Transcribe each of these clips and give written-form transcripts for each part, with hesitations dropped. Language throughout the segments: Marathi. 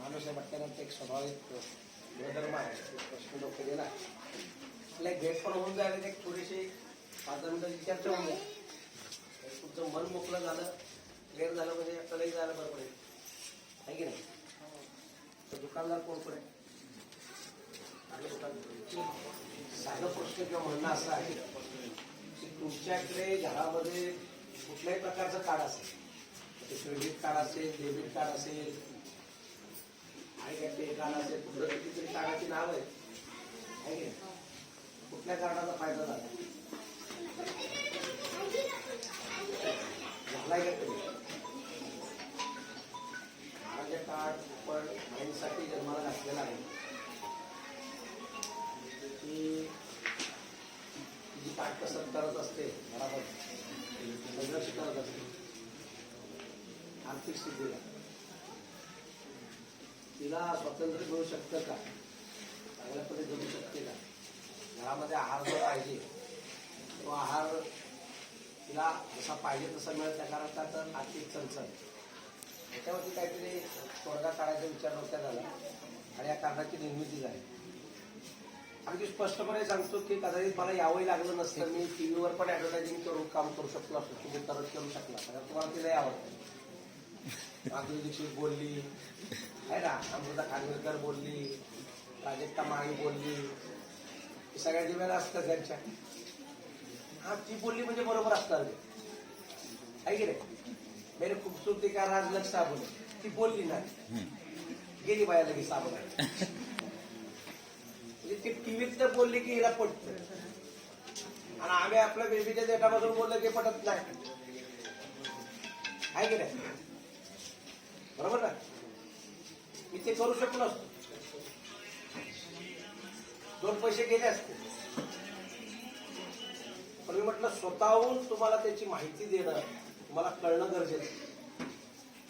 माणूस आहे म्हटल्यानंतर एक स्वाभाविक गुणधर्म आहे. प्रश्न डोके दिला आपल्या भेट पण होऊन जायला एक थोडीशी 5 मिनिटाची चर्चा होऊन जाईल. तुमचं मन मोकळं झालं, क्लिअर झालं म्हणजे आपल्यालाही जायला बरं पडेल, आहे की नाही? तर दुकानदार कोण कोण आहे? साधं प्रश्न किंवा म्हणणं असं आहे की तुमच्याकडे घरामध्ये कुठल्याही प्रकारचं कार्ड असेल, ते क्रेडिट कार्ड असेल, डेबिट कार्ड असेल आणि काय पे कार्ड असेल, कुठलं कितीतरी कार्डाची नाव आहे, आहे की नाही? कुठल्या कार्डाचा फायदा झाला झालाय का तरी? हा जे कार्ड पण माइंडसाठी जन्माला घातलेला आहे की जी कार्ड कसरत करत असते घरामध्ये, संघर्ष करत असते आर्थिक स्थितीला, तिला स्वातंत्र्य मिळू शकतं का? चांगल्या पद्धतीने जगू शकते का? घरामध्ये आहार जो पाहिजे तो आहार तिला जसा पाहिजे तसा मिळत नाही, कारण का तर आर्थिक चणचण त्याच्यावरती काहीतरी तोडगा काढायचा विचार डोक्यात झाला आणि या कार्डाची निर्मिती झाली. अगदी स्पष्टपणे सांगतो की कदाचित मला यावंही लागलं नसतं, मी टीव्हीवर पण ऍडव्हर्टायझिंग करून काम करू शकलो असतो, तुम्ही तरच करू शकला, कारण तुम्हाला तिलाही आवडतं. माधुरी दीक्षित बोलली आहे ना, अमृता खानविलकर बोलली, प्राजक्ता माळी बोलली, हे सगळ्यांची वेळा असतं त्यांच्या. हा ती बोलली म्हणजे बरोबर असणार आहे की नाही? मेरे खूबसूरती का राज लग साबुन, ती बोलली ना, गेली बाया लगेच साबण. म्हणजे ती टीव्हीत बोलली की हिला पटत, आणि आम्ही आपल्या बेबीच्या देठामधून बोललं की पटत नाही, आहे की नाही? बरोबर ना? मी ते करू शकलो असतो, 2 पैसे गेले असते, पण मी म्हटलं स्वतःहून तुम्हाला त्याची माहिती देणं, तुम्हाला कळणं गरजेचं.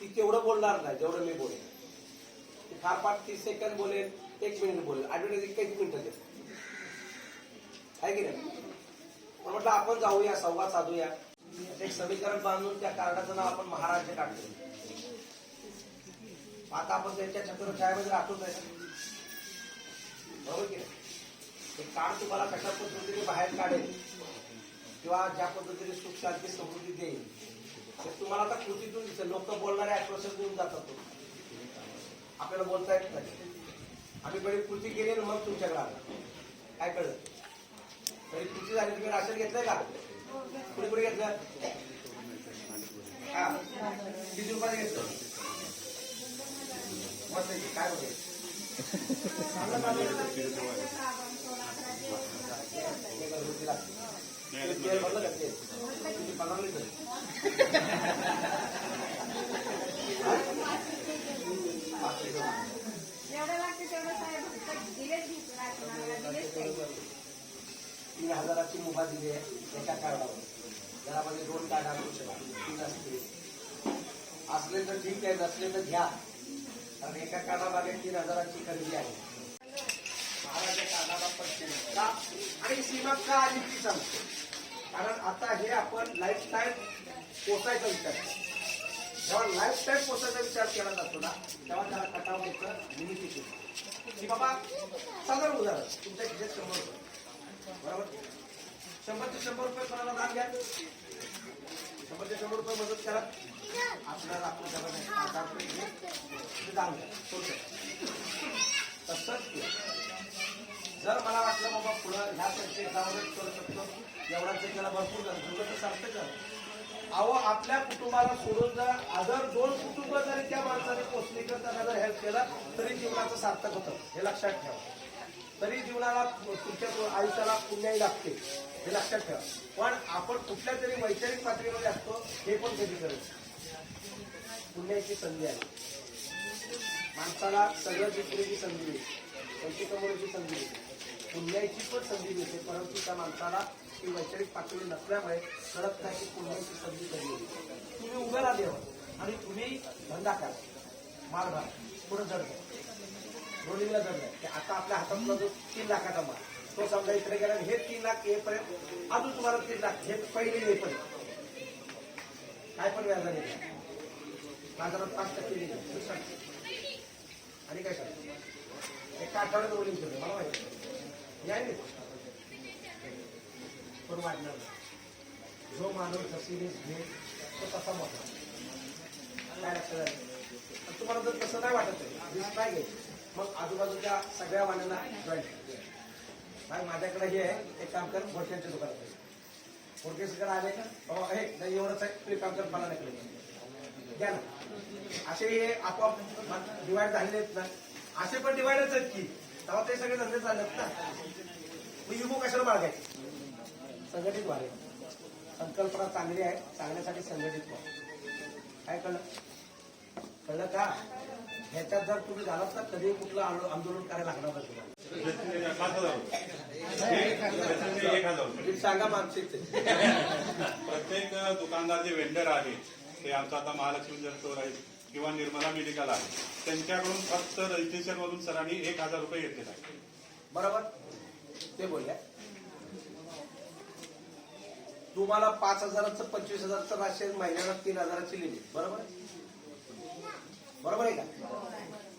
ती तेवढं बोलणार नाही जेवढं मी बोलेन. ती फार फार 30 सेकंद बोलेल, 1 मिनिट बोलेल, ऍडव्हर्टायझिंग 1 मिनिट देत, आहे की नाही? पण म्हटलं आपण जाऊया, संवाद साधूया, एक समीकरण बांधून त्या कार्डाचं नाव आपण महाराष्ट्र काढतो. आता आपण त्यांच्या छत्रछायामध्ये राहतोच आहे, बरोबर की नाही? हे कार्ड तुम्हाला कशा पद्धतीने बाहेर काढेल किंवा ज्या पद्धतीने सुख शांती समृद्धी देईल ते तुम्हाला आता कृतीतून दिसेल. लोक बोलणारे ऍट्रॉसिटी देऊन जातात, आपल्याला बोलता येत नाही. आम्ही बरी कृती केली ना मग तुमच्याकडे आला, काय कळलं? तरी कृती झाली, तुम्ही राशन घेतलंय का? कुठे कुठे घेतलं? हा, किती रुपयाला घेतलं? मस्त काय होते? तेल भरलं का? तेल तुम्ही बनवले तर 3,000ची मुभा दिली आहे एका कार्डावर. घरामध्ये 2 कार्ड आणू शकता, 3 असले तर ठीक आहे, नसले तर घ्या, कारण एका कार्डामागे 3,000ची खरेदी आहे. महाराजा कार्डाला पडते का आणि सीमा का आली ती सांगतो. कारण आता हे आपण लाईफ टाईम पोचायचा विचार करतो. जेव्हा लाईफ टाईम पोचायचा विचार केला जातो ना, तेव्हा त्याला कटाव घेतं निमित्ती केलं की बाबा साधारण उदाहरण, तुमच्या खिशात 100 रुपये, बरोबर? 100 ते 100 रुपये कोणाला दान द्या, 100 ते 100 रुपये मदत करा, आपल्याला आपलं दान द्या, तसंच जर मला वाटलं बाबा पुढं ह्या संस्थेचा करू शकतो, एवढाच त्याला भरपूर झालं सांगतं का? अहो, आपल्या कुटुंबाला सोडून जर अदर 2 कुटुंब जरी त्या माणसाने पोचली तर त्यांना जर हेल्प केलं तरी जीवनाचं सार्थक होतं, हे लक्षात ठेवा. तरी जीवनाला तुमच्या आयुष्याला पुण्याही लागते, हे लक्षात ठेवा. पण आपण कुठल्या तरी वैचारिक पातळीमध्ये असतो, हे पण कधी करत. पुण्याची संधी आहे, माणसाला सगळं जिंकण्याची संधी मिळते, पैसे कमवण्याची संधी मिळते, पुण्याची पण संधी मिळते, परंतु त्या माणसाला ती वैचारिक पातळी नसल्यामुळे कळत नाही की पुण्याची संधी कधी येते. तुम्ही उभं राहिल्यावर आणि तुम्ही धंदा करा, माल भरा, पुढे जड द्या, रोलिंगला जड द्या, की आता आपल्या हातातला जो 3 लाखाचा माल तो समजा इकडे गेला, हे 3 लाख येईपर्यंत अजून तुम्हाला 3 लाख हे पहिले येईपर्यंत काय पण व्याजाने बाजारात 5% आणि काय करायचं एका आठवड्यात बोलिंग केलं मला माहिती या पण वाढणार नाही जो माणूस जशी घेईल तो तसा मोठा काय लक्षात आलं तुम्हाला जर तसं नाही वाटत आहे रिस्क नाही घ्यायची मग आजूबाजूच्या सगळ्या वाण्याला जॉईन भाई माझ्याकडे हे आहे एक काम कर भोडक्यांच्या दुकानात भोडकेसकडे आले का हो हे नाही एवढंच आहे तुम्ही काम कर मला नाही द्या ना असे हे आपोआप डिवाइड झालेले आहेत ना असे पण डिवाइडच आहेत की तेव्हा ते सगळे धंदे चालत ना मग युगो कशाला बाळगायचे संघटित व्हावे संकल्पना चांगली आहे चांगल्यासाठी संघटित व्हा काय कळलं का ह्याच्यात जर तुम्ही झालात तर कधी कुठलं आंदोलन करायला लागणार सांगा मानसिक प्रत्येक दुकानदार जे वेंडर आहे ते आमचा आता महालक्ष्मी जनरल स्टोअर आहे किंवा निर्मला मेडिकल आहे त्यांच्याकडून फक्त रजिस्ट्रेशन मधून सरांनी 1000 रुपये घेतलेला आहे बरोबर ते बोलल्या तुम्हाला 5000चं 25,000चं राशन महिन्याला 3,000ची लिमिट बरोबर बरोबर आहे का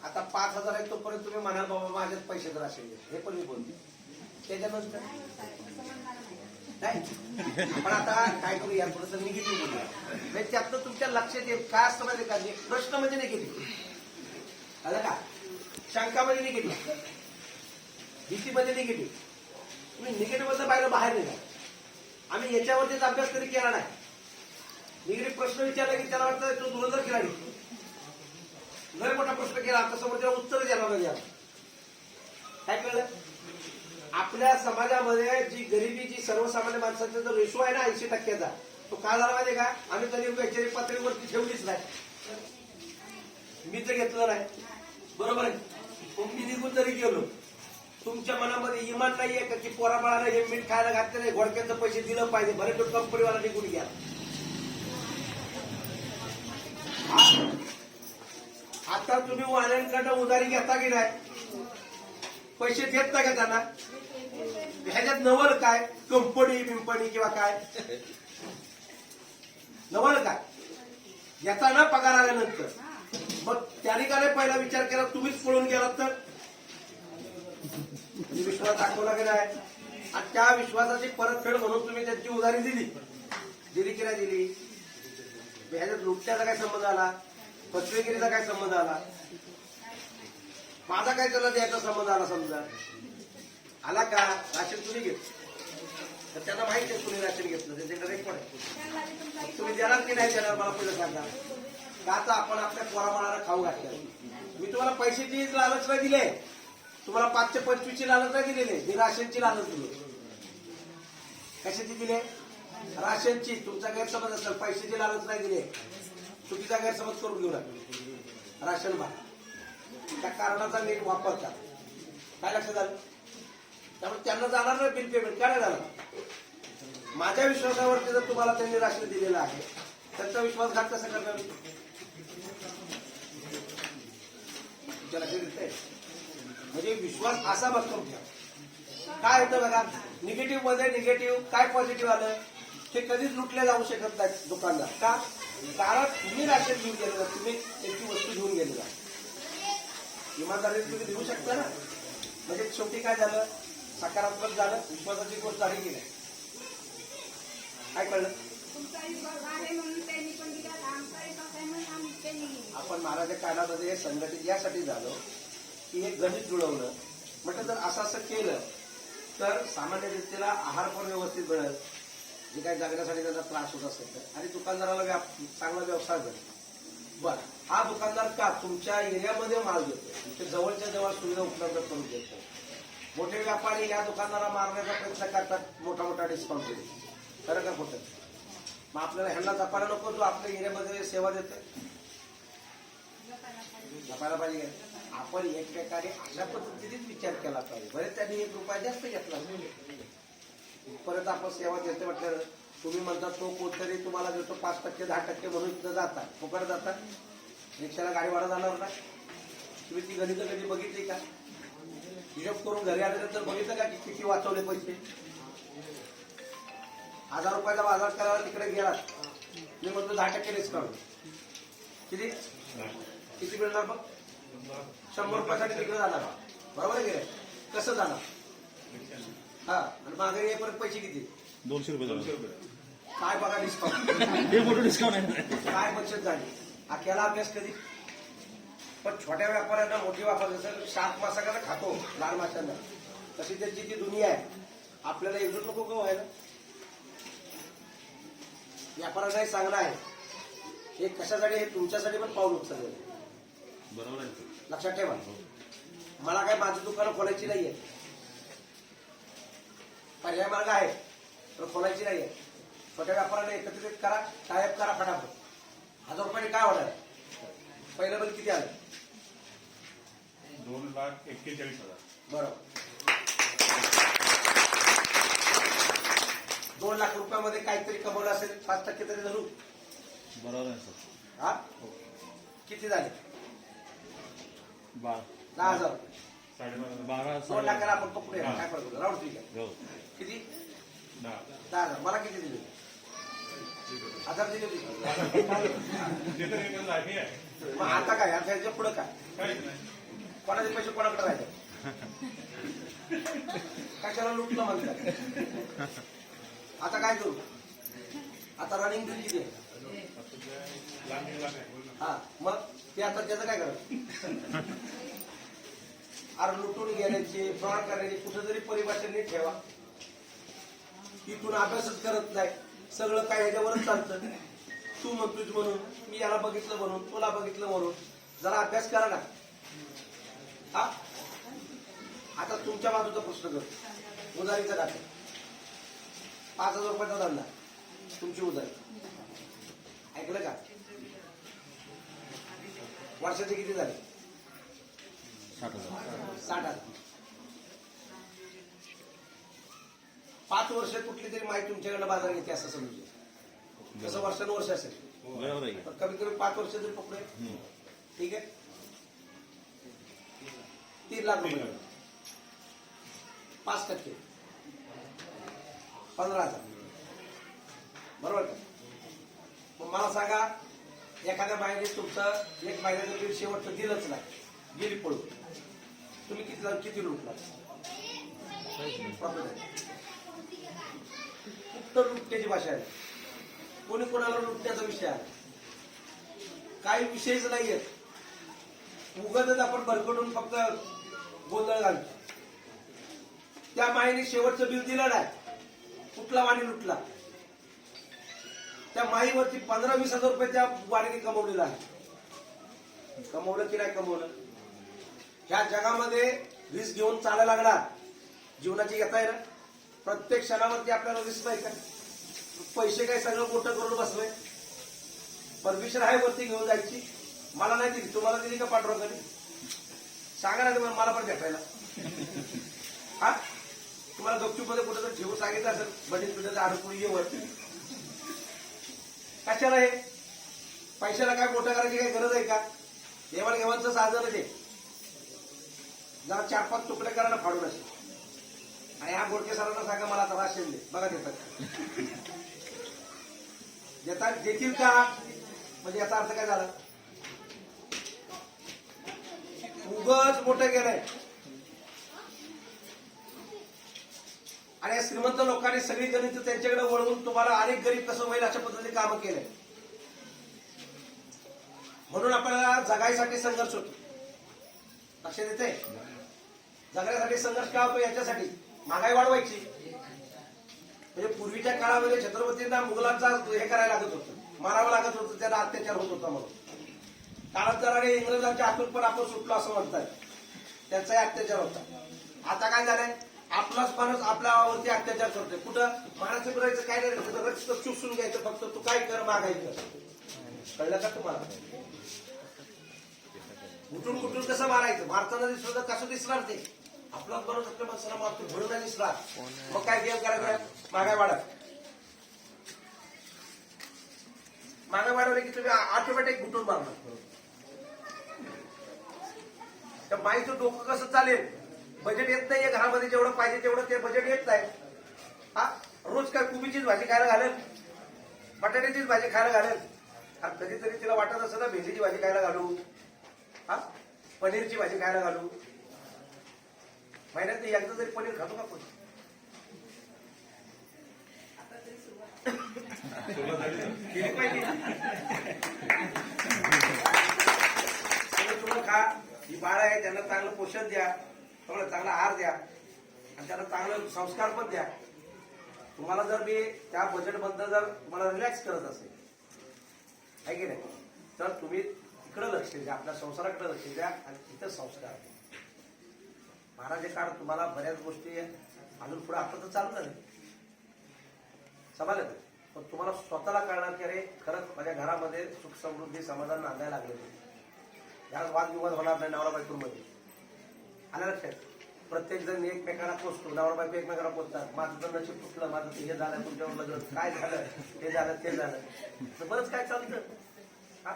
आता 5,000 आहे तोपर्यंत तुम्ही म्हणाल बाबा माझ्यात पैशाचं राशन घे हे पण मी बोलते त्याच्यानंतर नाही पण आता काय करूया थोडंसं निगेटिव्ह बोलूया त्यातनं तुमच्या लक्षात येईल काय असतं माहिती का प्रश्न म्हणजे निगेटिव्ह आलं का शंकामध्ये निगेटिव्ह भीतीमध्ये निगेटिव्ह तुम्ही निगेटिव्ह बद्दल पाहिलं बाहेर निघा आम्ही याच्यावरतीच अभ्यास कधी केला नाही निगेटिव्ह प्रश्न विचारला की त्याला वाटतं तो धुरंधर खिलाडी लय मोठा प्रश्न केला आता समोर त्याला उत्तर द्यायला नाही काय कळलं आपल्या समाजामध्ये जी गरिबी जी सर्वसामान्य माणसाचा जो रेशो आहे ना 80%चा तो का झाला माहितीये का आम्ही कधी वैचारिक पातळीवरती ठेवलीच नाही मी तर घेतलं नाही बरोबर आहे मी निघून जरी गेलो तुमच्या मनामध्ये इमान नाहीये का की पोराबाळाला हे मीठ खायला घातलं नाही घोडक्यांचं पैसे दिलं पाहिजे भले तो कंपनीवाला निघून घ्या आता तुम्ही वाल्यांकडनं उधारी घेता की नाही पैसे देत नाही का त्यांना ह्याच्यात नवल काय कंपनी बिंपणी किंवा काय नवल काय याचा ना पगार आल्यानंतर मग त्याने का नाही पहिला विचार केला तुम्हीच पळून गेलात तर विश्वास दाखवला गेला आहे आणि त्या विश्वासाची परतफेड म्हणून तुम्ही त्यांची उधारी दिली की नाही दिली ह्याच्यात लुटण्याचा काय संबंध आला फसवेगिरीचा काय संबंध आला माझा काय त्याला द्यायचा संबंध आला समजा आला का राशन तुम्ही घेत तर त्यांना माहिती आहे तुम्ही राशन घेतलं त्याचे रेकॉर्ड आहे तुम्ही देणार की नाही देणार मला पुढे सांगा का तर आपण आपल्या पोराबाळाला खाऊ घातलं मी तुम्हाला पैशाची लालच नाही दिले तुम्हाला 5चे 25ची लालच नाही दिलेली मी राशनची लालच दिली कशाची दिले राशनची तुमचा गैरसमज असेल पैशाची लालच नाही दिले चुकीचा गैरसमज करून घेऊ नका राशन भरा त्या कारणाचा नीट वापर करा काय लक्षात आलं त्यामुळे त्यांना जाणार नाही बिल पेमेंट काय नाही जाणार माझ्या विश्वासावरती जर तुम्हाला त्यांनी राशन दिलेलं आहे त्यांचा विश्वासघात कसा करणार तुमच्या लक्षात येत म्हणजे विश्वास असा भक्कम ठेवा काय होतं बघा निगेटिव्ह मध्ये निगेटिव्ह काय पॉझिटिव्ह आलं हे कधीच लुटले जाऊ शकत नाही दुकानदार का कारण तुम्ही राशन घेऊन गेलेला तुम्ही त्यांची वस्तू घेऊन गेलेला इमानदारीने तुम्ही देऊ शकता ना म्हणजे शेवटी काय झालं सकारात्मक झालं विश्वासाची गोष्ट झाली की नाही काय कळलं आपण महाराजा काळामध्ये संघटित यासाठी झालो की हे गणित जुळवलं म्हटलं जर असं केलं तर सामान्य व्यक्तीला आहार पण व्यवस्थित मिळेल जे काही जगण्यासाठी त्याचा त्रास होत असेल तर आणि दुकानदाराला चांगला व्यवसाय झाला बर हा दुकानदार का तुमच्या एरियामध्ये माल देतो तुमच्या जवळच्या जवळ सुविधा उपलब्ध करून देतो मोठे व्यापारी या दुकानदाराला मारण्याचा प्रयत्न करतात मोठा डिस्काउंट देतो खरं का खोटं मग आपल्याला ह्यांना जपायला नको जो आपल्या एरियामध्ये सेवा देतो जपायला पाहिजे आपण एकमेकाने अशा पद्धतीनेच विचार केला पाहिजे बरेच त्यांनी 1 रुपया जास्त घेतला परत आपण सेवा देतो म्हटलं तुम्ही म्हणता तो कोणतरी तुम्हाला देतो 5% 10% म्हणून तिथं जाता फुकट जाता रिक्षाला गाडी भाडा जाणार ना तुम्ही ती गणित कधी बघितली का हिशोब करून घरी आल्यानंतर बघितलं का की किती वाचवले पैसे 1000 रुपयाचा बाजार करायला तिकडे गेलात मी म्हणतो 10% डिस्काउंट किती मिळणार मग 100 रुपयासाठी तिकडे जाणार बरोबर आहे की नाही? कसं जाणार हा आणि माघारी परत पैसे किती 200 रुपये काय बघा डिस्काउंट हे मोठं डिस्काउंट आहे. काय बचत झाली केला अभ्यास कधी पण छोट्या व्यापाऱ्यांना मोठी व्यापार जसं शाक मासा कसा खातो लहान माशांना तशी त्यांची जी दुनिया आहे आपल्याला एकजूट नको का व्हायला व्यापाराला चांगलं आहे हे कशासाठी हे तुमच्यासाठी पण पाऊल उचललं बरोबर आहे. लक्षात ठेवा मला काय माझं दुकान खोलायची नाहीये पर्याय मार्ग आहे पण खोलायची नाहीये छोट्या व्यापाराने एकत्रित करा टायप करा फटाफट 1000 रुपयाने काय होणार पहिलं बिल किती आलं 2,41,000 बरोबर 2 लाख रुपयामध्ये काहीतरी कमवलं असेल 5% तरी धरू बरोबर आहे सर. हा किती झाले 10,000 12 2 लाखाला आपण पकडूया काय फरक होतो राऊंड ठीक आहे हो. किती 10 10,000 मला किती दिले 1000 दिले होते जे तर एकच आहे आहे. मग आता काय आता ह्याच्या पुढं काय काहीच नाही कोणाचे पैसे कोणाकडे राहिले कशाला लुटलं म्हणतात आता काय करू आता रनिंग बिल किती आहे हा मग ते आता त्याचं काय करा अरे लुटून गेल्याची फ्रॉड करण्याची कुठेतरी परिभाषा नीट ठेवा इथून अभ्यासच करत नाही सगळं काय ह्याच्यावरच चालतं तू म्हणतोच म्हणून मी याला बघितलं म्हणून तुला बघितलं म्हणून जरा अभ्यास करा ना हा आता तुमच्या बाजूचा प्रश्न कर उधारीचा खाते 5,000 रुपयाचा धंदा तुमची उधारी ऐकलं का वर्षाचे किती झाले 60,000 5 वर्ष कुठली तरी माहिती तुमच्याकडनं बाजार घेते असं समजू कसं वर्षानुवर्ष असेल बरोबर आहे. पण कमीत कमी 5 वर्ष तरी पकडूया ठीक आहे 3 लाख रुपये 5% 15,000 बरोबर का मग मला सांगा एखाद्या बाईने तुमचं 1 महिन्याचं बिल शेवटचं दिलंच नाही गेली पळून तुम्ही किती लुटला कुठं लुटण्याची भाषा आहे कोणी कोणाला लुटण्याचा विषय आहे काही विषयच नाहीयेत उगाचच आपण भरकटून फक्त गोंधळ घालतो त्या माईने शेवटचं बिल दिलं नाही कुठला वाणी लुटला त्या माईवरती 15-20 हजार रुपये त्या वाणीने कमवलेला आहे कमवलं की नाही कमवलं ह्या जगामध्ये रिस्क घेऊन चालायला लागणार जीवनाची घेता येणार प्रत्येक क्षणावरती आपल्याला रिस्क नाही का पैसे काय सगळं मोठं करून बसलोय परमिशन आहे वरती घेऊन जायची मला नाही दिली तुम्हाला दिली का पाठवा कधी सांगा ना तुम्हाला मला पण भेटायला हा तुम्हाला गपचूप मध्ये कुठं जर ठेवून सांगितलं असेल बजेट पिठाचं अडकून ये वरती कशाला हे पैशाला काय मोठं करायची काही गरज आहे का देवाणघेवाणचं साधन ते जरा 4-5 तुकडे करा ना फाडून असे आणि ह्या गोडके सरांना सांगा मला आता राशन दे बघा देतात देतील का म्हणजे याचा अर्थ काय झाला उगच मोठं गेलंय आणि या श्रीमंत लोकांनी सगळी गणित त्यांच्याकडे वळवून तुम्हाला अनेक गरीब कसं होईल अशा पद्धतीने कामं केलंय म्हणून आपल्याला जगायसाठी संघर्ष होतो लक्षात येते जगण्यासाठी संघर्ष का होतो याच्यासाठी महागाई वाढवायची म्हणजे पूर्वीच्या काळामध्ये छत्रपतींना मुघलांचा हे करायला लागत होतं मारावं लागत होतं त्यांना अत्याचार होत होता म्हणून कालांतराने इंग्रजांच्या हातून पण आपण सुटलो असं म्हणतात त्यांचाही अत्याचार होता आता काय झालंय आपलाच माणूस आपल्यावरती अत्याचार करतोय कुठं महाराष्ट्र करायचं काय नाही त्याचं रक्त चुसून घ्यायचं फक्त तू काय कर महागाई कर कळलं का तुम्हाला कुठून कुठून कसं मारायचं मारताना दिसलं तर कसं दिसणार ते आपलाच बरोबर आपल्या माणसाला मारतो म्हणून नाही दिसणार मग काय गेम करायचं महागाई वाढत महागाई वाढवली की तुम्ही ऑटोमॅटिक घुटून मारणार त्या माईचं डोकं कसं चालेल बजेट येत नाहीये घरामध्ये जेवढं पाहिजे तेवढं ते बजेट येत नाही हा रोज काय कुबीचीच भाजी खायला घालेल बटाट्याचीच भाजी खायला घालेल कधीतरी तिला वाटत असं ना भेंडीची भाजी खायला घालू हा पनीरची भाजी खायला घालू. महिन्यात एकदा तरी पनीर खातो का आपण? केली पाहिजे. तुम्ही खा. ही बाळ आहे, त्यांना चांगलं पोषण द्या, सगळं चांगला आहार द्या आणि त्यांना चांगलं संस्कार पण द्या. तुम्हाला जर मी त्या बजेटबद्दल जर तुम्हाला रिलॅक्स करत असेल आहे की नाही, तर तुम्ही तिकडे लक्ष द्या, आपल्या संसाराकडे लक्ष द्या आणि तिथं संस्कार द्या. महाराजे काळ तुम्हाला बऱ्याच गोष्टी अजून पुढे आपलं तर चालू झालं समजलं, पण तुम्हाला स्वतःला कळणार की अरे खरंच माझ्या घरामध्ये सुख समृद्धी समाधान नांदायला लागले. याला वादविवाद होणार नाही नवरा बायकोमध्ये. आलं लक्षात? प्रत्येक जण एकमेकांना पोचतो, नवरा बायको एकमेकांना पोचतात. माझं तर नशीब फुटलं, माझं हे झालं, तुमच्यावर लग्न काय झालं, हे झालं ते झालं, तर बरंच काय चालतं. हा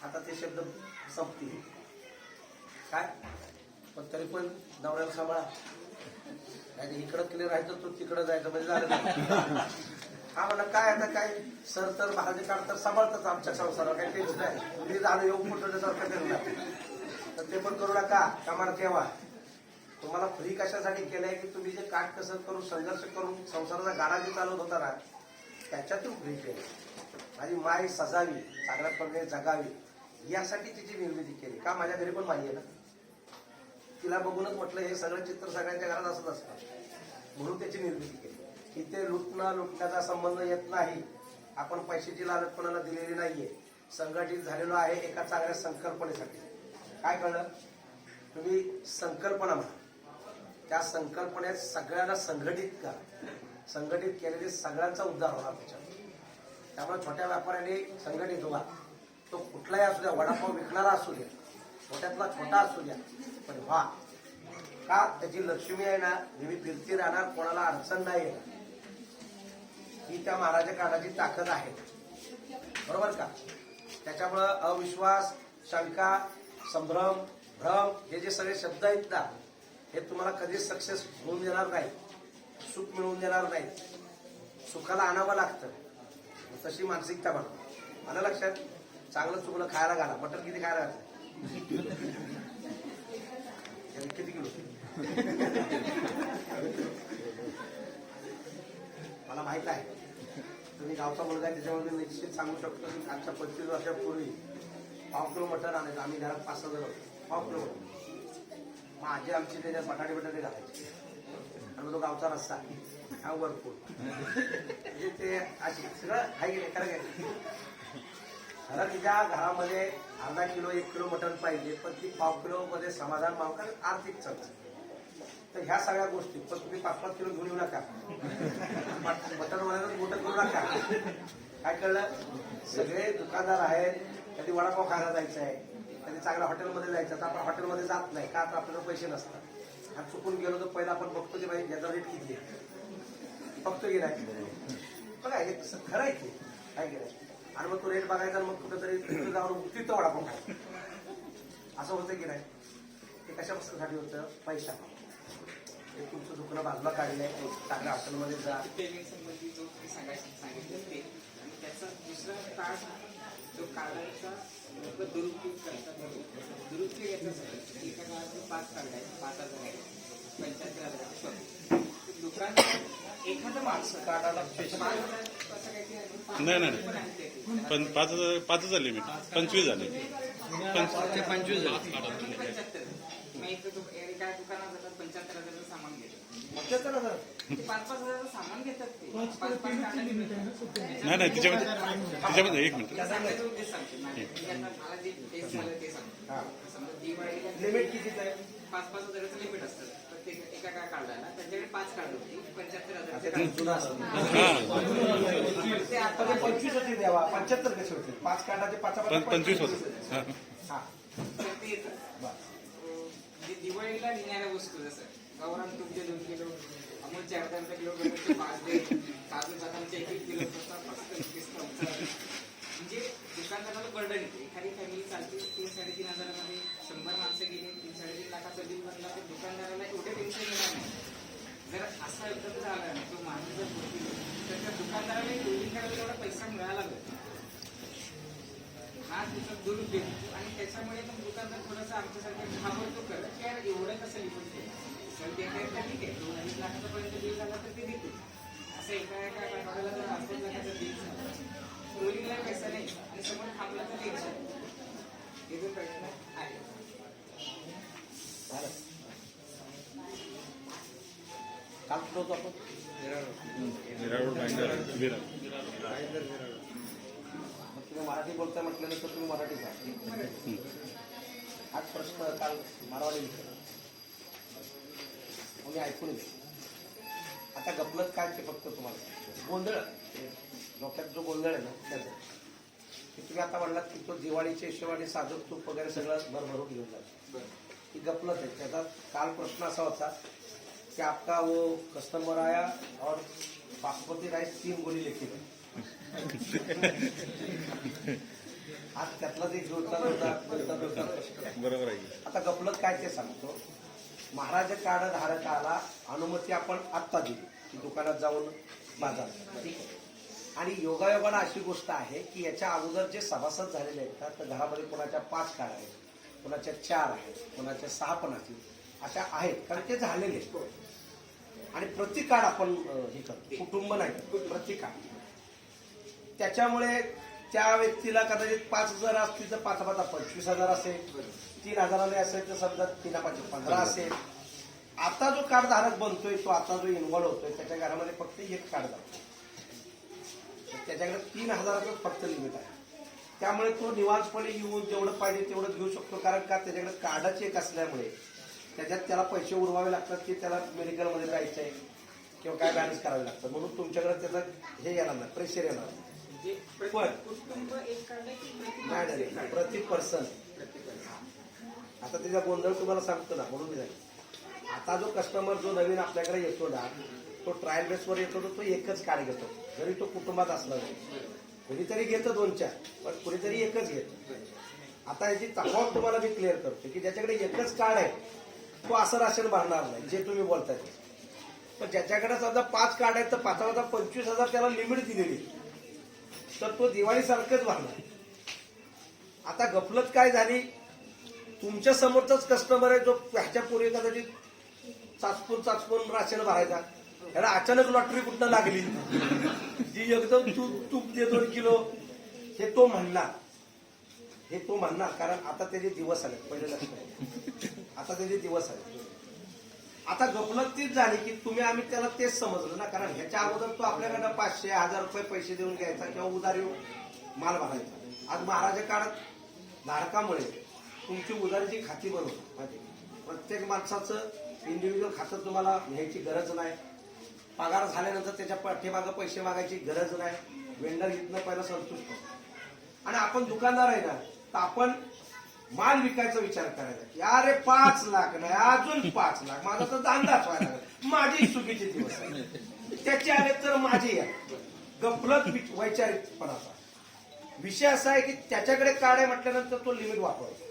आता ते शब्द संपतील काय, पण तरी पण नवऱ्याला सांभाळा. नाही इकडं क्लिअर राहायचं, तो तिकडं जायचं म्हणजे झालं नाही. हा म्हणा काय आता काय सर तर महाराज काळ तर सांभाळतात आमच्या संसारावर, काही टेन्शन नाही. मी झालं येऊन फुटवण्यासारखं करणार तर ते पण करू नका. कामाला ठेवा. तुम्हाला फ्री कशासाठी केलंय की तुम्ही जे काट कसं करून संघर्ष करून संसाराचा गाडा जे चालवत होता ना, त्याच्यातून फ्री केलं. माझी माय सजावी, चांगल्या पद्धतीने जगावी यासाठी तिची निर्मिती केली. का माझ्या घरी पण माई आहे ना, तिला बघूनच म्हटलं हे सगळं चित्र सगळ्यांच्या घरात असत असतं म्हणून त्याची निर्मिती केली. इथे लुटण्याचा संबंध येत नाही. आपण पैशाची लालच कोणाला दिलेली नाहीये. संघटित झालेलो आहे एका चांगल्या संकल्पनेसाठी. काय कळलं? तुम्ही संकल्पना म्हणा, त्या संकल्पनेत सगळ्यांना संघटित करा. संघटित केलेले सगळ्यांचा उद्धार होणार त्याच्यात. त्यामुळे छोट्या व्यापाऱ्याने संघटित व्हा. तो कुठलाही असू द्या, वडापाव विकणारा असू द्या, छोट्यातला छोटा असू द्या, पण व्हा. का त्याची लक्ष्मी आहे ना नेहमी फिरती राहणार, कोणाला अडचण नाही येणार. ही त्या महाराजा काळाची ताकद आहे. बरोबर का? त्याच्यामुळं अविश्वास, शंका, संभ्रम, भ्रम हे जे सगळे शब्द आहेत ना, हे तुम्हाला कधीच सक्सेस होऊन देणार नाही, सुख मिळवून देणार नाही. सुखाला आणावं लागतं. तशी मानसिकता म्हणा. मला लक्षात? चांगलं चुकलं खायला घाला. मटण किती खायला घातलं? किती किलो? मला माहित आहे तुम्ही गावचा मुलगा, त्याच्यामध्ये निश्चित सांगू शकतो की आजच्या 25 वर्षापूर्वी 5 किलो मटण आणायचं. आम्ही घरात 5-6 जण होतो. 5 किलो मटण. माझी आमची त्याच्यात बटाटे घालायचे आणि तो गावचा रस्ता हा भरपूर म्हणजे ते अशी सगळं आहे की नाही. खरं काय? खरं तिच्या घरामध्ये अर्धा किलो 1 किलो मटण पाहिजे, पण ती 5 किलो मध्ये समाधान मावतं आणि आर्थिक चालतं. तर ह्या सगळ्या गोष्टी पण तुम्ही 5-5 किलो घेऊन येऊ नका. मटण वाल्याचं मोठं करू नका. काय कळलं? सगळे दुकानदार आहेत. कधी वडापाव खायला जायचं आहे, कधी चांगल्या हॉटेलमध्ये जायचं, तर आपण हॉटेलमध्ये जात नाही का, तर आपल्याला पैसे नसतात. आणि चुकून गेलो तर पहिला आपण बघतो की बाई याचा रेट किती आहे, बघतो की नाही. बघा हे खरं आहे की काय की नाही. आणि मग तो रेट बघायचा आणि मग कुठेतरी जाऊन तिथं वडापाव खायचा असं होतं की नाही. ते कशासाठी होतं? पैसा. हे तुमचं दुकानं बाजूला काढलंय, चांगल्या हॉटेलमध्ये जा. पेमेंट संबंधी जो सांगितलं ते आणि त्याचा दुसरा तास जो कार्डाचा लोक दुरुपयोग करतात. दुरुपयोग याच्यासाठी एका काळात 5 कार्ड आहेत, 5,000 आहे, 75,000 दुकान एखादं माणसं कार्डाला 5,000 असं काही नाही पण 5 झाले मी 25 झाले. 25 झाले. 75 मग एका दुकानात जातात 75,000चं सामान घेतात. 75,000 5-5 हजाराचं सामान घेतात ते. 5-5 नाही त्याच्यामध्ये 1 मिनिट. सांगायचा उद्देश सांगते. मला जे टेस्ट झालं ते सांगतो. समजा दिवाळीला लिमिट कितीच आहे? 5-5 हजाराचं लिमिट असतं. प्रत्येक एका काय काढायला त्यांच्याकडे 5 कार्ड होती. 75,000 ते आता 25 होती द्यावा. 75 कसे होते? 5 कार्डाचे 25 होते. हा ते येतं. जे दिवाळीला घेणाऱ्या वस्तू जसं गावरान तुमचे 2 किलो, अमूलचे अर्धा किलो, 5 दे, काजू बदामचे 1 किलो, म्हणजे दुकानदाराला बर्डन येते. एखादी फॅमिली चालते 3-3.5 हजारामध्ये 100 माणसं गेली, 3-3.5 लाखाचा बिल बनला तर दुकानदाराला एवढे टेन्शन येणार नाही. जर असा एकदम झाला ना तो माणूस जर बोलतील तर त्या दुकानदाराला लोडिंग करायला एवढा पैसा मिळाला हा त्याचा दुरुपयोग आणि त्याच्यामुळे पण दुकान समजा थोडंसं आमच्यासारखं घाबरतो करत की यार एवढं कसं लिहून ते सर देता ठीक आहे 2-2.5 लाखापर्यंत बिल झाला तर ते देतो असं एका आठवड्याला जर 5-5 लाखाचं बिल झालं रोलिंगला पैसा नाही आणि समोर थांबला तर टेन्शन हे जो प्रश्न आहे काल कुठं होतो आपण मग तुम्ही मराठी बोलताय म्हटल्यानंतर तुम्ही मराठी सांगा हाच प्रश्न काल मारवाडी विचारला कोणी ऐकून घे आता गपलत काय ते फक्त तुम्हाला गोंधळ डोक्यात जो गोंधळ आहे ना त्याचा की तुम्ही आता म्हणलात की तो दिवाळीचे हिशोबाने साजूक तूप वगैरे सगळं भरभरून घेऊन जातो ही गपलत आहे त्याचा काल प्रश्न असा होता कि आपका वो कस्टमर आया और बासमती राइस 3 गोली लेके गए आज त्यातलाच एक जोडता बरोबर आहे. आता गपलत काय ते सांगतो महाराज कार्ड धारकाला अनुमती आपण आत्ता दिली की दुकानात जाऊन बाजार ठीक आहे आणि योगायोगानं अशी गोष्ट आहे की याच्या अगोदर जे सभासद झालेले आहेत ना, तर घरामध्ये कोणाच्या 5 कार्ड आहेत कोणाच्या 4 आहेत कोणाच्या 6 पण असतील अशा आहेत कारण ते झालेले आहेत आणि प्रति कार्ड आपण हे करतो कुटुंब नाही प्रति कार्ड त्याच्यामुळे त्या व्यक्तीला कदाचित 5,000 असतील तर 5,000 25,000 असेल 3,000 असेल तर समजा 3,515 असेल आता जो कार्ड धारक बनतोय तो आता जो इन्व्हॉल्व होतोय त्याच्या घरामध्ये फक्त एक कार्ड जातो त्याच्याकडे 3,000च फक्त लिमिट आहे त्यामुळे तो निवांतपणे येऊन जेवढं पाहिजे तेवढं घेऊ शकतो कारण का त्याच्याकडे कार्डच एक असल्यामुळे त्याच्यात त्याला पैसे उरवावे लागतात की त्याला मेडिकलमध्ये जायचं आहे किंवा काय बॅलन्स करावे लागतं म्हणून तुमच्याकडे त्याचं हे येणार नाही प्रेशर येणार म्हणजे पण कुटुंब एक काढलं की नाही प्रति पर्सन आता त्याचा गोंधळ तुम्हाला सांगतो ना म्हणून मी आता जो कस्टमर जो नवीन आपल्याकडे येतो ना तो ट्रायल बेसवर येतो तो एकच कार्ड घेतो जरी तो कुटुंबात असला नाही कुणीतरी घेतो 2-4 पण कुणीतरी एकच घेतो आता याची तफावत तुम्हाला मी क्लिअर करतो की ज्याच्याकडे एकच कार्ड आहे तो असं राशन भरणार नाही जे तुम्ही बोलताय पण ज्याच्याकडे समजा 5 कार्ड आहेत तर 5,25,000 त्याला लिमिट दिलेली तर तो दिवाळीसारखंच भरणार आता गफलत काय झाली तुमच्या समोरचाच कस्टमर आहे जो ह्याच्यापूर्वी कदाचित चाचपून राशन भरायचा याला अचानक लॉटरी कुठं लागली जी एकदम तूप दे 2 किलो हे तो म्हणणार कारण आता त्याचे दिवस आले पहिले लक्ष आता त्याचे दिवस आले आता गफलत तीच झाली की आम्ही त्याला तेच समजलं ना कारण ह्याच्या अगोदर तो आपल्याकडनं 500-1000 रुपये पैसे देऊन घ्यायचा किंवा उधारी माल भरायचा आज महाराजा काळात धारकामुळे तुमची उधारीची खाती बनवतात प्रत्येक माणसाचं इंडिव्हिज्युअल खातं तुम्हाला घ्यायची गरज नाही पगार झाल्यानंतर त्याच्या पाठीमागं पैसे मागायची गरज नाही वेंडर इथनं पहिला संतुष्ट होतो आणि आपण दुकानदार आहे ना तर आपण माल विकायचा विचार करायचा की अरे 5 लाख नाही अजून 5 लाख माझा तर धंदाच व्हायला लागला माझी चुकीचे दिवस आहे त्याचे आले तर माझे या गफलत वैचारिकपणाचा विषय असा आहे की त्याच्याकडे कार्ड आहे म्हटल्यानंतर तो लिमिट वापरतो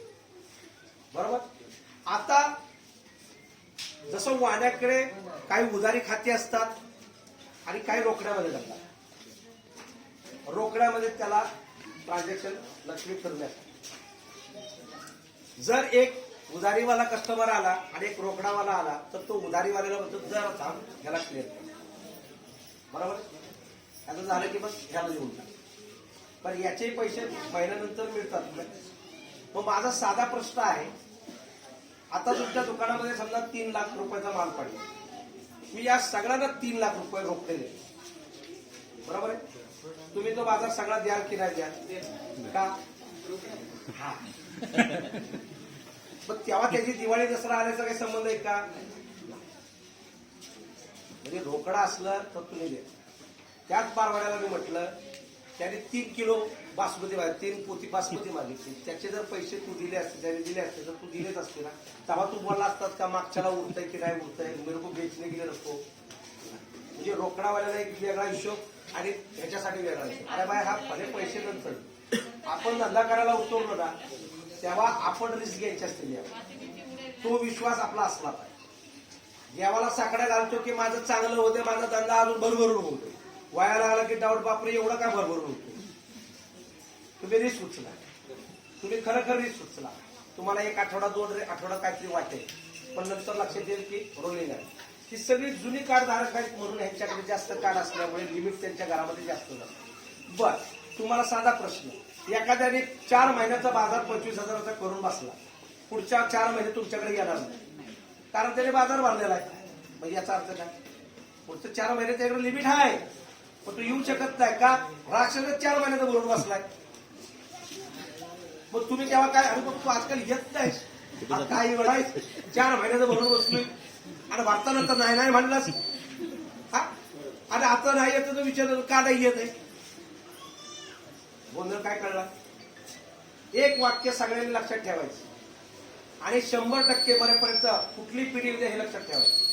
बरोबर आता जसं वाण्याकडे काही उधारी खाती असतात आणि काही रोकड्यामध्ये जातात रोकड्यामध्ये त्याला ट्रान्झॅक्शन लक्ष्मी फिरण्यात जर एक उधारीवाला कस्टमर आला आणि एक रोकडावाला आला तर तो उधारीवाल्याला म्हणतो जरा थांब ह्याला क्लिअर कर बरोबर याचं झालं की बस ह्याला येऊन जा पण याचे पैसे महिन्यानंतर मिळतात मग माझा साधा प्रश्न आहे आता तुमच्या दुकानामध्ये समजा 3 लाख रुपयाचा माल पडला मी या सगळ्यांना 3 लाख रुपये रोखले बरोबर आहे तुम्ही तो बाजार सगळा द्याल की नाही द्याल का हा मग तेव्हा त्याची दिवाळी दसरा आल्याचा काही संबंध आहे का म्हणजे रोकडा असलं तर तुम्ही द्या त्याच बारवाड्याला मी म्हटलं त्याने 3 किलो बासमती 3 पोती बासमती मागितली त्याचे जर पैसे तू दिले असते त्याने दिले असते तर तू दिलेच असते ना तेव्हा तू बोलला असतात का मागच्याला उरतंय की नाही उरतंय मेरे को बेचणे गेले नको म्हणजे रोकडावाल्याला एक वेगळा हिशोब आणि ह्याच्यासाठी वेगळा हिशोब अरे बाय हा भले पैसे नंतर आपण धंदा करायला उतरलो ना तेव्हा आपण रिस्क घ्यायची असते तो विश्वास आपला असला पाहिजे देवाला साकडा घालतो की माझं चांगलं होते माझा धंदा अजून भरभरून होतो वयाला आला की डाऊट बापरे एवढं काय भरभरून होतो तुम्ही रिस्क उचला तुम्ही खरं रिस्क उचला तुम्हाला एक आठवडा 2 आठवडा काहीतरी वाटेल, पण नंतर लक्षात येईल की रोलिंग आहे. ही सगळी जुनी कार्ड धारक आहेत म्हणून ह्यांच्याकडे जास्त कार्ड असल्यामुळे लिमिट त्यांच्या घरामध्ये जास्त जातं. बर, तुम्हाला साधा प्रश्न, एखाद्याने 4 महिन्याचा बाजार 25,000चा करून बसला, पुढच्या 4 महिने तुमच्याकडे येणार नाही, कारण त्याने बाजार भरलेला आहे. मग याचा अर्थ काय? पुढचे 4 महिने त्याकडे लिमिट आहे, पण तो येऊ शकत नाही का? राक्षसच 4 महिन्याचा भरून बसलाय. मग तुम्ही तेव्हा काय, अरे मग तू आजकाल येत नाही, काय एवढा 4 महिन्याचं भरून बसलोय आणि भारताला तर नाही नाही म्हणलास, आणि आता नाही येत तर विचारतो का नाही येत आहे. गोंधळ काय कळला? एक वाक्य सगळ्यांनी लक्षात ठेवायचं आणि 100% मरेपर्यंत कुठली पिढी येते हे लक्षात ठेवायचं.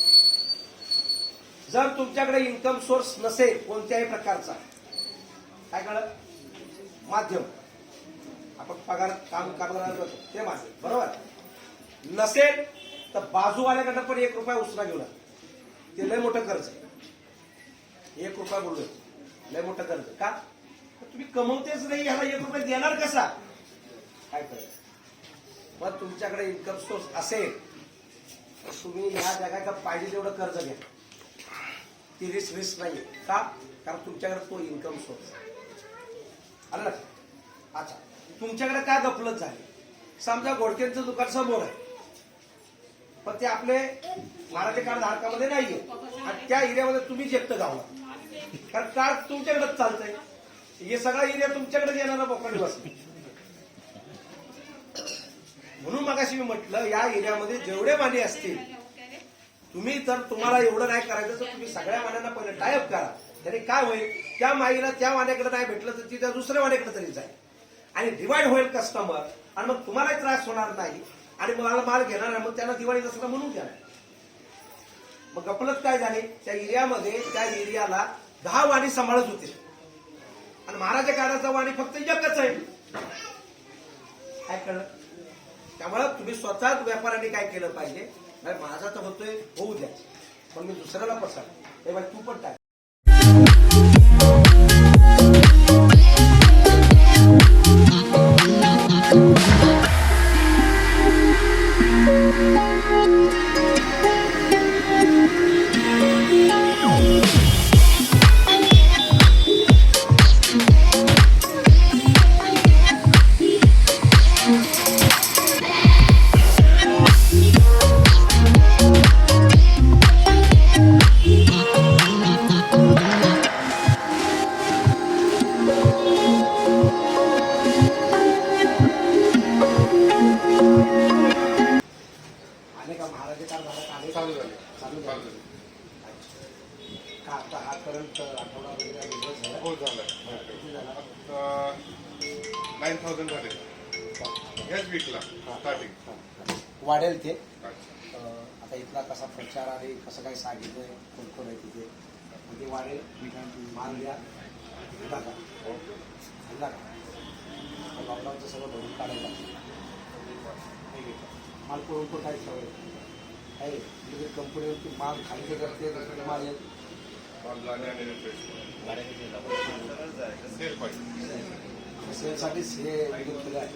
जर तुमच्याकडे इन्कम सोर्स नसेल कोणत्याही प्रकारचा, काय कळलं? माध्यम, आपण पगार काम करणार जातो ते माध्यम, बरोबर नसेल तर बाजूवाल्याकडनं पण 1 रुपया उसरा घेऊन ते लय मोठं कर्ज आहे. 1 रुपया बोललो लय मोठं कर्ज का? तुम्ही कमवतेच नाही, ह्याला 1 रुपया देणार कसा? काय कळलं? पण तुमच्याकडे इन्कम सोर्स असेल तर तुम्ही ह्या जगाचा पाहिजे तेवढं कर्ज घ्या. ती रिस्क नाही का? कारण तुमच्याकडे तो इन्कम सोर्स आला ना. अच्छा, तुमच्याकडे काय गफलत झाली? समजा घोडक्यांचं दुकान समोर आहे, पण ते आपले महाराष्ट्र कार्ड धारकामध्ये नाहीये आणि त्या एरियामध्ये तुम्ही एकटं गावला, कारण कार्ड तुमच्याकडेच चालतंय. हे सगळा एरिया तुमच्याकडे येणारा बोकाडी बसला. म्हणून मगाशी मी म्हटलं या एरियामध्ये जेवढे माने असतील, तुम्ही जर तुम्हाला एवढं नाही करायचं तर तुम्ही सगळ्या मान्यांना पहिले टायअप करा. त्याने काय होईल, त्या माईला त्या वाण्याकडे नाही भेटलं तर ती त्या दुसऱ्या वाण्याकडे तरी जाईल आणि डिवाइड होईल कस्टमर, आणि मग तुम्हालाही त्रास होणार नाही आणि मला माल घेणार नाही, मग त्यांना दिवाळी दसरा म्हणून द्या. मग गफलत काय झाली, त्या एरियामध्ये त्या एरियाला 10 वाणी सांभाळत होते आणि महाराजा कार्डाचा वाणी फक्त एकच आहे. काय कळलं? त्यामुळे तुम्ही स्वतःच व्यापाऱ्यांनी काय केलं पाहिजे, माझा तर होतोय होऊ द्या, पण मी दुसऱ्याला पसार हे बाई तू पण टाक. आले का महाराजा कार्ड धारक आले? चालू झाले. चालू झाले. का आता हा करंट आठवडा वगैरे दिवस झाला? हो झालं. किती झाला? 9,000 झाले याच वीकला स्टार्टिंग. वाढेल ते. आता इथला कसा प्रचार आहे, कसं काय सांगितलंय, कोण कोण आहे तिथे, ते वाढेल. माल द्या, हल्ला का हल्ला का लॉकडाऊनचं सगळं भरून काढायला माल कोण काय सवय आहे. कंपनीवरती माल खाली करते, दुसरे माल येत सेलसाठीच हे विरोध केलं आहे.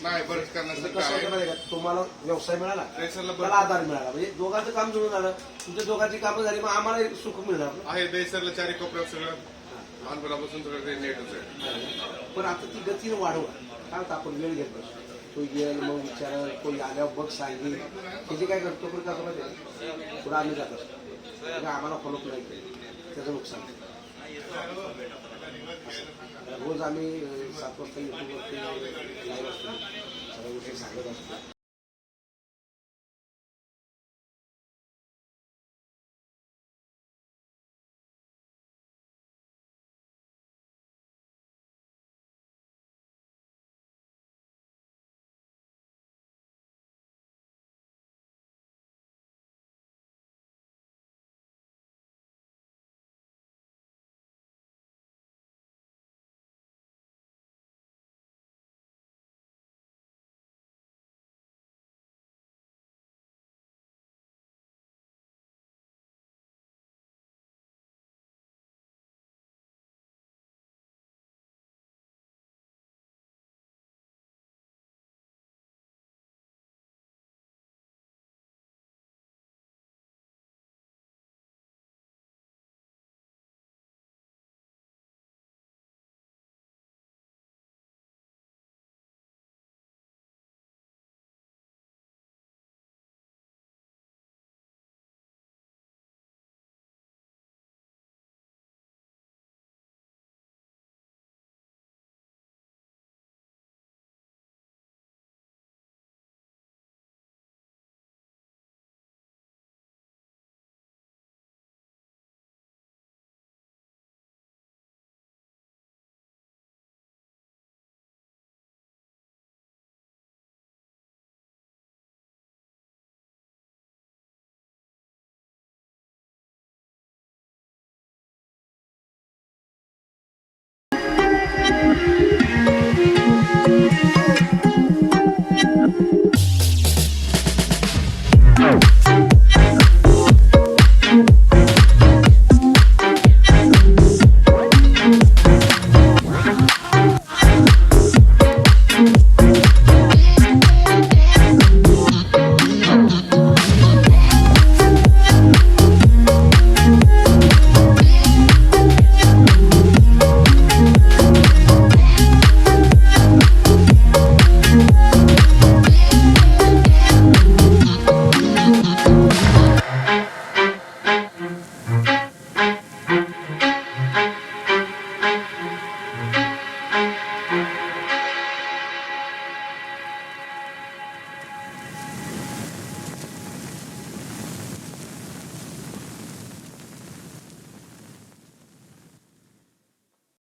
नाही बरंच करण्याचं कसं होतं माहिती आहे का, तुम्हाला व्यवसाय मिळाला, मला आधार मिळाला, म्हणजे दोघांचं काम जुळून आलं, तुमच्या दोघांची कामं झाली, मग आम्हाला सुख मिळणार. आहे बेसरला 4 कोपऱ्यात सगळं लहानपणापासून सगळं ते नेटच आहे. पण आता ती गतीने वाढवा, काय होतं आपण वेळ घेत बसतो. तो येईल मग विचार, कोणी आल्यावर बघ सांगेल, त्याचे काय करतो पण कसं माहिती पुढे आम्ही जात असतो, म्हणजे आम्हाला फॉलोअप नाही केलं त्याचं नुकसान. रोज आम्ही 7 वाजता युट्यूबवरती लाईव्ह असतो, सगळ्या गोष्टी सांगत असतो. आहे